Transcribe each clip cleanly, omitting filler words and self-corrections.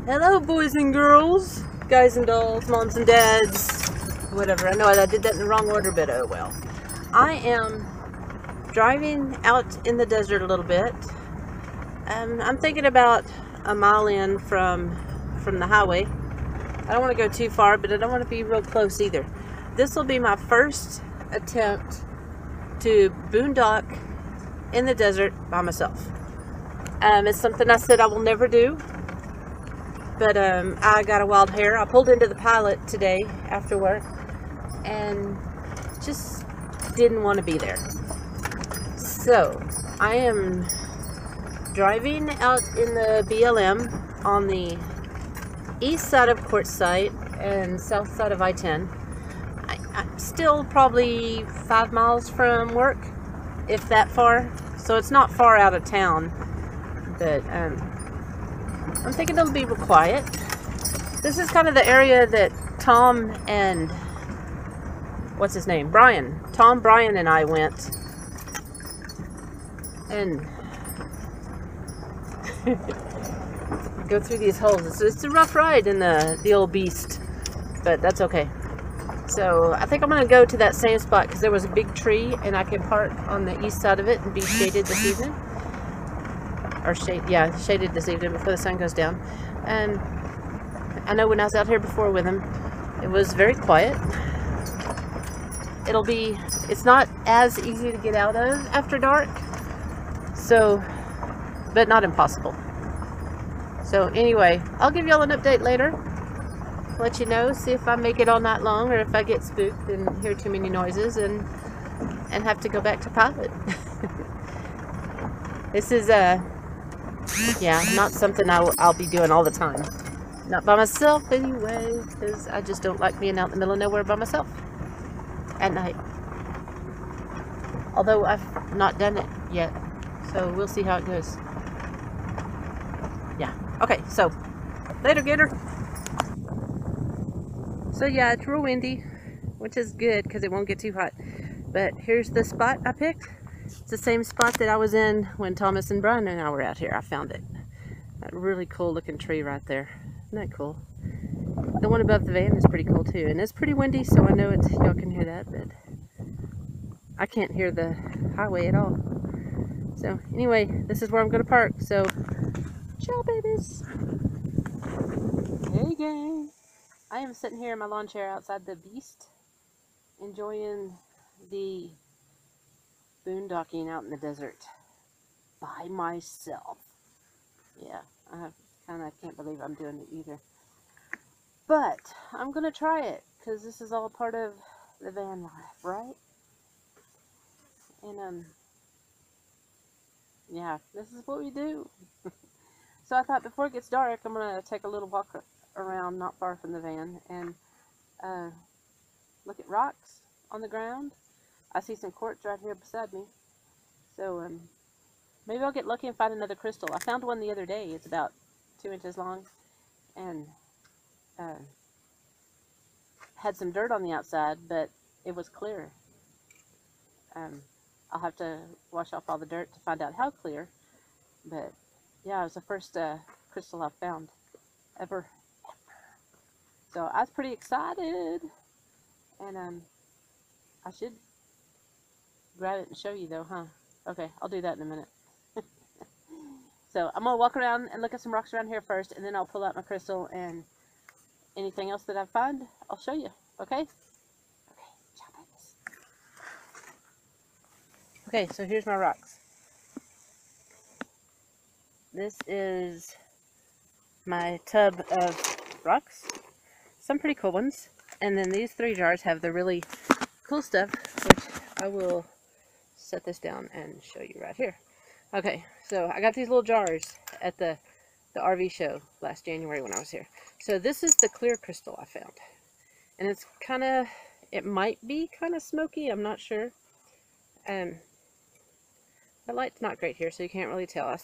Hello, boys and girls, guys and dolls, moms and dads, whatever. I know I did that in the wrong order, but oh well. I am driving out in the desert a little bit. I'm thinking about a mile in from the highway. I don't want to go too far, but I don't want to be real close either. This will be my first attempt to boondock in the desert by myself. It's something I said I will never do. But I got a wild hair. I pulled into the Pilot today after work and just didn't want to be there. So I am driving out in the BLM on the east side of Quartzsite and south side of I-10. I'm still probably 5 miles from work, if that far. So it's not far out of town, but I'm thinking it'll be real quiet. This is kind of the area that Tom and, what's his name? Brian. Tom, Brian, and I went. And go through these holes. It's a rough ride in the old beast, but that's okay. So I think I'm going to go to that same spot because there was a big tree and I can park on the east side of it and be shaded this evening. Or shaded this evening before the sun goes down. And I know when I was out here before with him, it was very quiet. It's not as easy to get out of after dark, so, but not impossible. So anyway, I'll give y'all an update later. Let you know, see if I make it all night long or if I get spooked and hear too many noises and have to go back to Pilot. This is not something I'll be doing all the time. Not by myself anyway, because I just don't like being out in the middle of nowhere by myself at night. Although I've not done it yet, so we'll see how it goes. Yeah, okay, so later, Gator. So yeah, it's real windy, which is good because it won't get too hot. But here's the spot I picked. It's the same spot that I was in when Thomas and Brian and I were out here. I found it. That really cool looking tree right there. Isn't that cool? The one above the van is pretty cool too. And it's pretty windy, so I know y'all can hear that, but I can't hear the highway at all. So anyway, this is where I'm going to park. So, ciao babies. Hey gang. I am sitting here in my lawn chair outside the Beast, enjoying the boondocking out in the desert by myself. Yeah, I kind of can't believe I'm doing it either. But I'm going to try it because this is all part of the van life, right? And yeah, this is what we do. So I thought before it gets dark, I'm going to take a little walk around not far from the van and look at rocks on the ground. I see some quartz right here beside me. So maybe I'll get lucky and find another crystal. I found one the other day. It's about 2 inches long and had some dirt on the outside, but it was clear. I'll have to wash off all the dirt to find out how clear. But yeah, it was the first crystal I've found ever. So I was pretty excited, and I should grab it and show you though, huh? Okay, I'll do that in a minute. So I'm gonna walk around and look at some rocks around here first, and then I'll pull out my crystal and anything else that I find, I'll show you. Okay? Okay, ciao babies. Okay, so here's my rocks. This is my tub of rocks. Some pretty cool ones. And then these 3 jars have the really cool stuff, which I will set this down and show you right here. Okay, so I got these little jars at the RV show last January when I was here. So this is the clear crystal I found. And it's kind of, it might be kind of smoky, I'm not sure. The light's not great here, so you can't really tell. I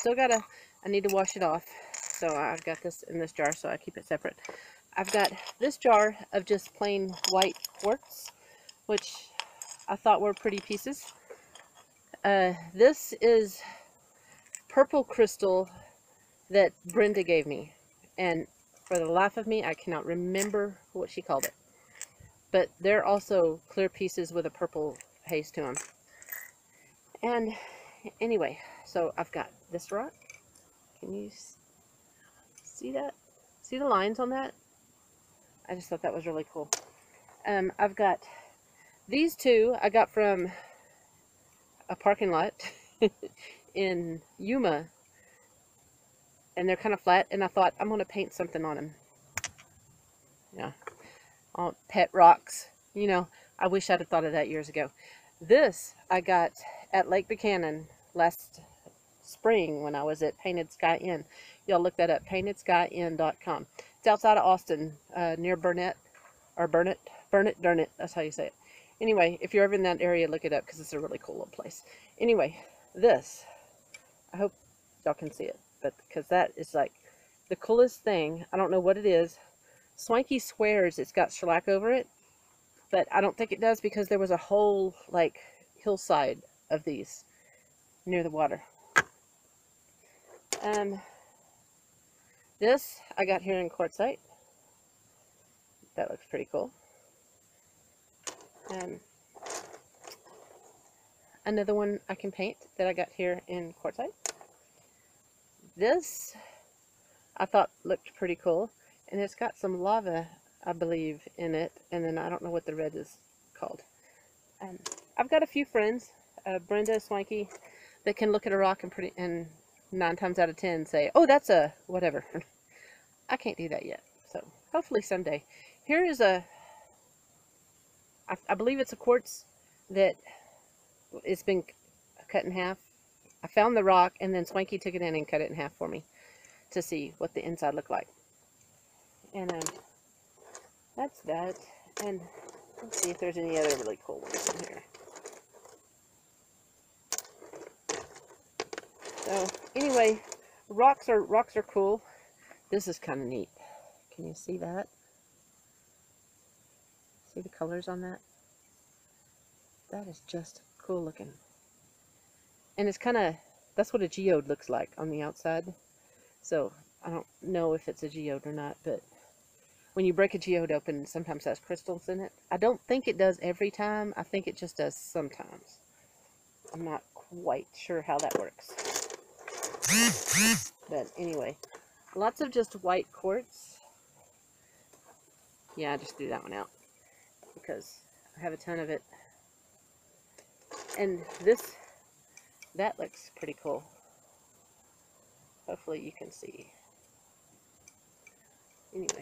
need to wash it off. So I've got this in this jar, so I keep it separate. I've got this jar of just plain white quartz, which I thought were pretty pieces. This is purple crystal that Brenda gave me, and For the life of me, I cannot remember what she called it. But they're also clear pieces with a purple haze to them. And anyway, so I've got this rock. Can you see that? See the lines on that? I just thought that was really cool. I've got these two I got from a parking lot in Yuma. And they're kind of flat, and I thought, I'm going to paint something on them. Yeah. All pet rocks. You know, I wish I'd have thought of that years ago. This I got at Lake Buchanan last spring when I was at Painted Sky Inn. Y'all look that up, paintedskyin.com. It's outside of Austin, near Burnett, or Burnett, that's how you say it. Anyway, if you're ever in that area, look it up, because it's a really cool little place. Anyway, this, I hope y'all can see it, but because that is like the coolest thing. I don't know what it is. Swanky swears it's got shellac over it, but I don't think it does, because there was a whole like hillside of these near the water. This I got here in quartzite. That looks pretty cool. Another one I can paint that I got here in quartzite. This I thought looked pretty cool, and it's got some lava, I believe, in it, and then I don't know what the red is called. I've got a few friends, Brenda, Swanky, that can look at a rock and 9 times out of 10 say, oh, that's a whatever. I can't do that yet, so hopefully someday. Here is I believe it's a quartz that it's been cut in half. I found the rock, and then Swanky took it in and cut it in half for me to see what the inside looked like. And that's that. And let's see if there's any other really cool ones in here. So anyway, rocks are cool. This is kind of neat. Can you see that? See the colors on that? That is just cool looking. And it's kind of, that's what a geode looks like on the outside. So I don't know if it's a geode or not, but when you break a geode open, it sometimes has crystals in it. I don't think it does every time. I think it just does sometimes. I'm not quite sure how that works. But anyway, lots of just white quartz. Yeah, I just threw that one out because I have a ton of it. And that looks pretty cool. Hopefully you can see. Anyway.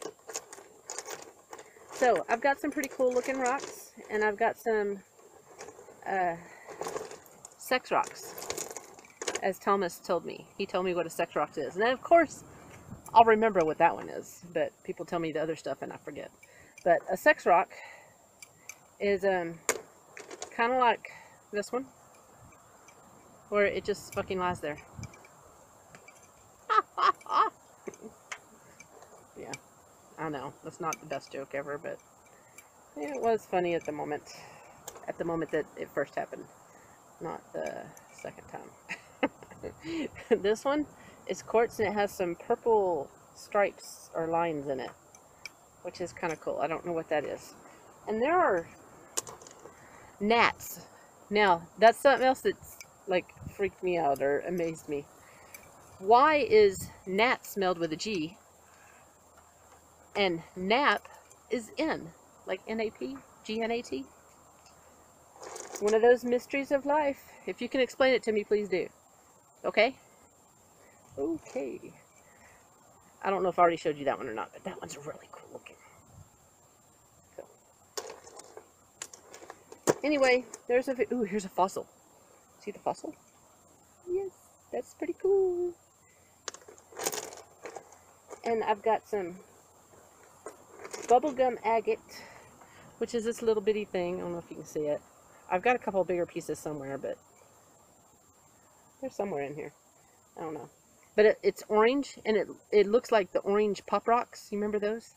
So, I've got some pretty cool looking rocks, and I've got some sex rocks, as Thomas told me. He told me what a sex rock is. And then, of course, I'll remember what that one is, but people tell me the other stuff and I forget. But a sex rock is kind of like this one, where it just fucking lies there. Yeah, I know, that's not the best joke ever, but it was funny at the moment that it first happened, not the second time. This one is quartz, and it has some purple stripes or lines in it, which is kind of cool. I don't know what that is. And there are gnats. Now, that's something else that's like freaked me out or amazed me. Why is gnat spelled with a G and nap is N, like N-A-P, G-N-A-T? One of those mysteries of life. If you can explain it to me, please do. Okay? Okay. I don't know if I already showed you that one or not, but that one's really cool looking. So. Anyway, there's ooh, here's a fossil. See the fossil? Yes, that's pretty cool. And I've got some bubblegum agate, which is this little bitty thing. I don't know if you can see it. I've got a couple bigger pieces somewhere, but they're somewhere in here. I don't know. But it's orange, and it looks like the orange pop rocks. You remember those?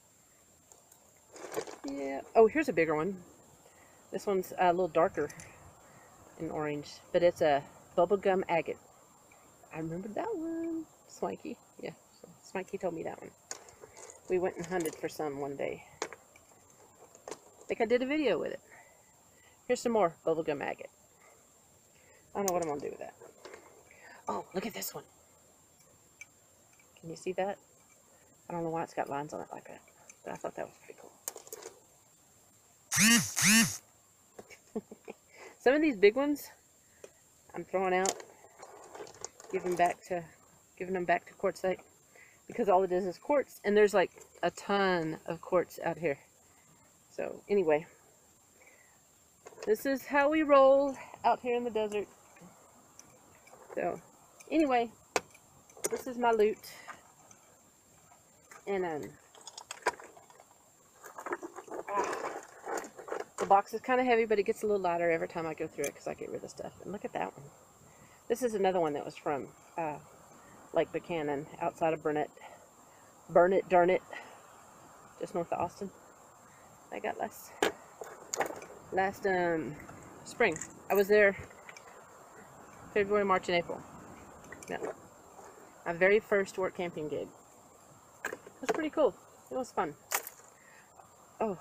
Yeah. Oh, here's a bigger one. This one's a little darker in orange, but it's a bubblegum agate. I remember that one. Swanky. Yeah, so Swanky told me that one. We went and hunted for some one day. I think I did a video with it. Here's some more bubblegum agate. I don't know what I'm going to do with that. Oh, look at this one. Can you see that? I don't know why it's got lines on it like that, but I thought that was pretty cool. Some of these big ones I'm throwing out, giving them back to quartzite, because all it is quartz, and there's like a ton of quartz out here. So anyway, this is how we roll out here in the desert. So anyway, this is my loot, and the box is kind of heavy, but it gets a little lighter every time I go through it because I get rid of stuff. And look at that one. This is another one that was from Lake Buchanan, outside of Burnett, just north of Austin. I got last spring. I was there February, March, and April. Yeah. My very first work camping gig. It was pretty cool. It was fun. Oh,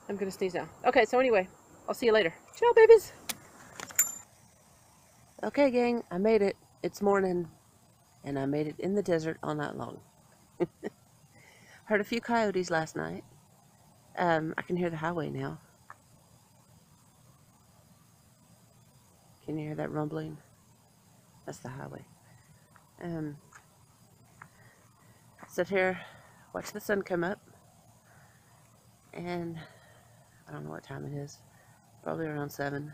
I'm gonna sneeze now. Okay, so anyway, I'll see you later. Ciao, babies. Okay, gang, I made it. It's morning, and I made it in the desert all night long. Heard a few coyotes last night. I can hear the highway now. Can you hear that rumbling? That's the highway. Sit here, watch the sun come up, and I don't know what time it is. Probably around 7.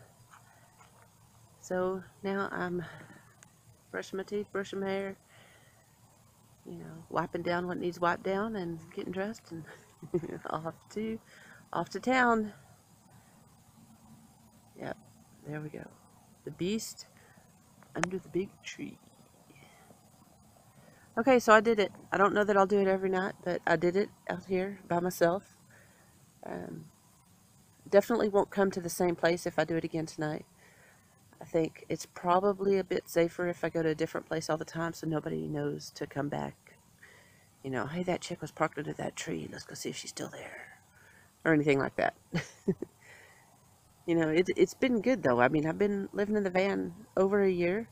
So now I'm brushing my teeth, brushing my hair, you know, wiping down what needs wiped down, and getting dressed, and off to town. Yep, there we go. The beast under the big tree. Okay, so I did it. I don't know that I'll do it every night, but I did it out here by myself. Definitely won't come to the same place if I do it again tonight. I think it's probably a bit safer if I go to a different place all the time, so nobody knows to come back. You know, hey, that chick was parked under that tree. Let's go see if she's still there. Or anything like that. You know, it's been good, though. I mean, I've been living in the van over a year,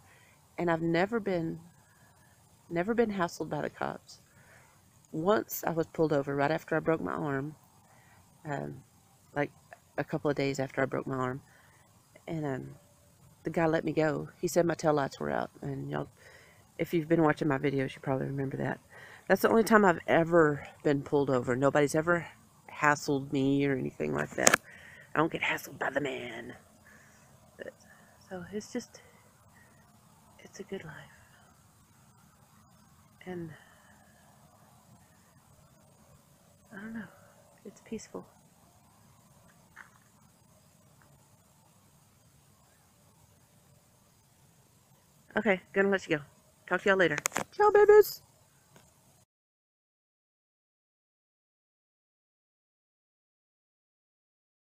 and I've never been hassled by the cops. Once I was pulled over right after I broke my arm, like a couple of days after I broke my arm, and the guy let me go. He said my taillights were out, and y'all, if you've been watching my videos, you probably remember that. That's the only time I've ever been pulled over. Nobody's ever hassled me or anything like that. I don't get hassled by the man. But, so it's a good life. And I don't know, it's peaceful. Okay, gonna let you go. Talk to y'all later. Ciao, babies.